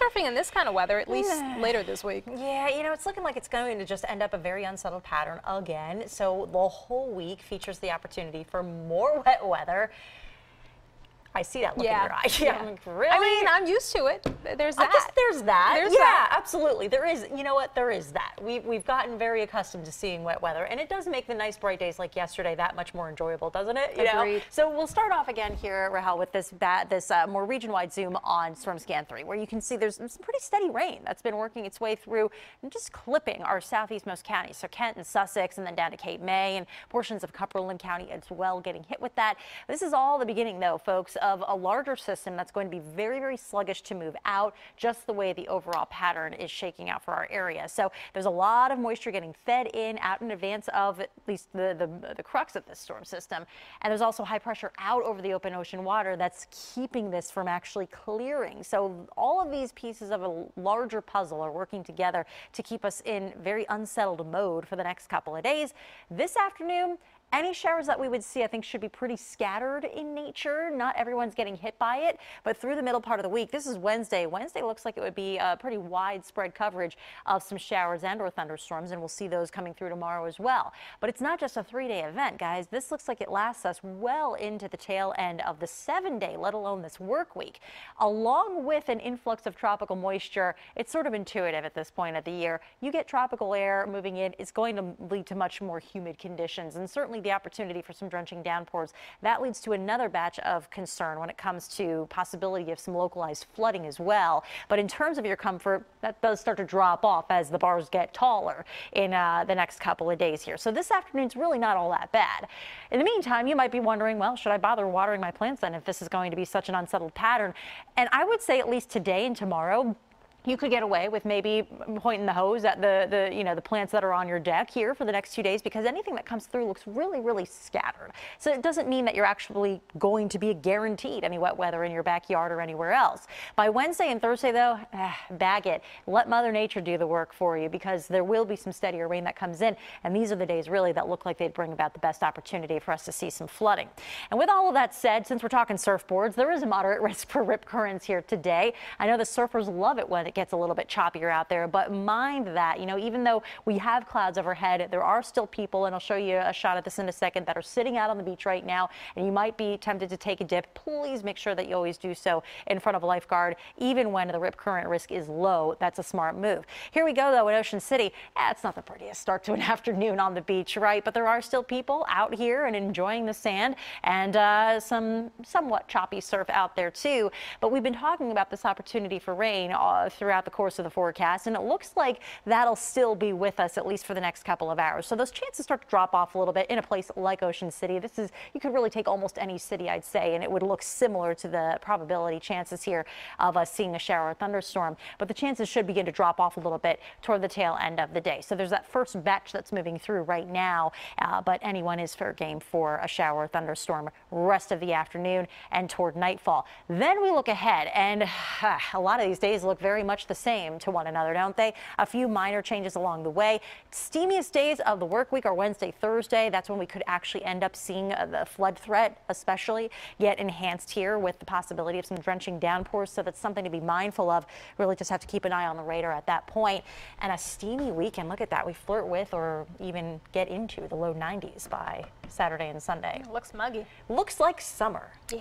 surfing in this kind of weather, at least later this week. Yeah, you know, it's looking like it's going to just end up a very unsettled pattern again. So the whole week features the opportunity for more wet weather. I see that look in your eye. Yeah. I'm like, really? I mean, I'm used to it. There's that. I guess there's that. There's yeah, that. absolutely. There is. You know what? There is that. We've gotten very accustomed to seeing wet weather, and it does make the nice bright days like yesterday that much more enjoyable, doesn't it? You Agreed. know? So we'll start off again here, Rahel, with this more region-wide zoom on Storm Scan 3, where you can see there's some pretty steady rain that's been working its way through and just clipping our southeastmost counties. So Kent and Sussex, and then down to Cape May, and portions of Cumberland County as well getting hit with that. This is all the beginning, though, folks, of a larger system that's going to be very, very sluggish to move out, just the way the overall pattern is shaking out for our area. So there's a lot of moisture getting fed in out in advance of at least the crux of this storm system. And there's also high pressure out over the open ocean water that's keeping this from actually clearing. So all of these pieces of a larger puzzle are working together to keep us in very unsettled mode for the next couple of days. This afternoon, any showers that we would see, I think, should be pretty scattered in nature. Not everyone's getting hit by it, but through the middle part of the week, this is Wednesday. Wednesday looks like it would be a pretty widespread coverage of some showers and or thunderstorms, and we'll see those coming through tomorrow as well. But it's not just a 3-day event, guys. This looks like it lasts us well into the tail end of the 7-day, let alone this work week. Along with an influx of tropical moisture, it's sort of intuitive at this point of the year. You get tropical air moving in, it's going to lead to much more humid conditions, and certainly the opportunity for some drenching downpours. That leads to another batch of concern when it comes to possibility of some localized flooding as well. But in terms of your comfort, that does start to drop off as the bars get taller in the next couple of days here. So this afternoon's really not all that bad. In the meantime, you might be wondering, well, should I bother watering my plants then if this is going to be such an unsettled pattern? And I would say at least today and tomorrow, you could get away with maybe pointing the hose at the plants that are on your deck here for the next 2 days, because anything that comes through looks really, really scattered. So it doesn't mean that you're actually going to be guaranteed any wet weather in your backyard or anywhere else. By Wednesday and Thursday, though, bag it. Let Mother Nature do the work for you, because there will be some steadier rain that comes in, and these are the days really that look like they'd bring about the best opportunity for us to see some flooding. And with all of that said, since we're talking surfboards, there is a moderate risk for rip currents here today. I know the surfers love it when it gets a little bit choppier out there, but mind that, you know, even though we have clouds overhead, there are still people, and I'll show you a shot of this in a second, that are sitting out on the beach right now, and you might be tempted to take a dip. Please make sure that you always do so in front of a lifeguard, even when the rip current risk is low. That's a smart move. Here we go, though, in Ocean City. It's not the prettiest start to an afternoon on the beach, right? But there are still people out here and enjoying the sand, and some somewhat choppy surf out there too. But we've been talking about this opportunity for rain throughout the course of the forecast, and it looks like that'll still be with us at least for the next couple of hours. So those chances start to drop off a little bit in a place like Ocean City. You could really take almost any city, I'd say, and it would look similar to the probability chances here of us seeing a shower or thunderstorm. But the chances should begin to drop off a little bit toward the tail end of the day. So there's that first batch that's moving through right now, but anyone is fair game for a shower or thunderstorm rest of the afternoon and toward nightfall. Then we look ahead, and a lot of these days look very much the same to one another, don't they? A few minor changes along the way. Steamiest days of the work week are Wednesday, Thursday. That's when we could actually end up seeing the flood threat especially get enhanced here with the possibility of some drenching downpours. So that's something to be mindful of. Really just have to keep an eye on the radar at that point. And a steamy weekend. Look at that. We flirt with or even get into the low 90s by Saturday and Sunday. It looks muggy. Looks like summer. Yeah.